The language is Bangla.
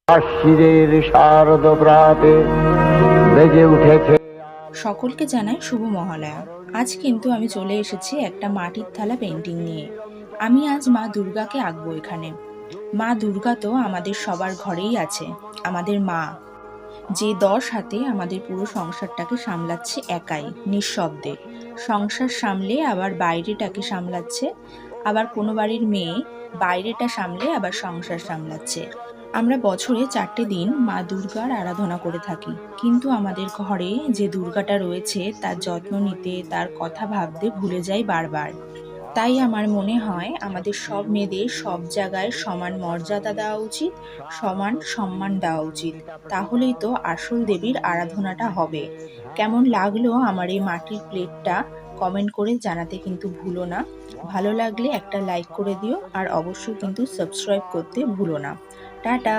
আশ্বিরের শারদ প্রাতে বেজে উঠেছে। সকলকে জানাই শুভ মহালয়া। আজ কিন্তু আমি চলে এসেছি একটা মাটির থালা পেন্টিং নিয়ে। আমি আজ মা দুর্গাকে আঁকবো এখানে। মা দুর্গা তো আমাদের সবার ঘরেই আছে, আমাদের মা, যে ১০ হাতে আমাদের পুরো সংসারটাকে সামলাচ্ছে একাই, নিঃশব্দে। সংসার সামলে আবার বাইরেটাকে সামলাচ্ছে, আবার কোনো বাড়ির মেয়ে বাইরেটা সামলে আবার সংসার সামলাচ্ছে। আমরা বছরে ৪টে দিন মা দুর্গার আরাধনা করে থাকি, কিন্তু আমাদের ঘরে যে দুর্গাটা রয়েছে তার যত্ন নিতে, তার কথা ভাবতে ভুলে যাই বারবার। তাই আমার মনে হয় আমাদের সব মেয়েদের সব জায়গায় সমান মর্যাদা দেওয়া উচিত, সমান সম্মান দেওয়া উচিত। তাহলেই তো আসল দেবীর আরাধনাটা হবে। কেমন লাগলো আমার এই মাটির প্লেটটা কমেন্ট করে জানাতে কিন্তু ভুলো না। ভালো লাগলে একটা লাইক করে দিও, আর অবশ্যই কিন্তু সাবস্ক্রাইব করতে ভুলো না। টাটা।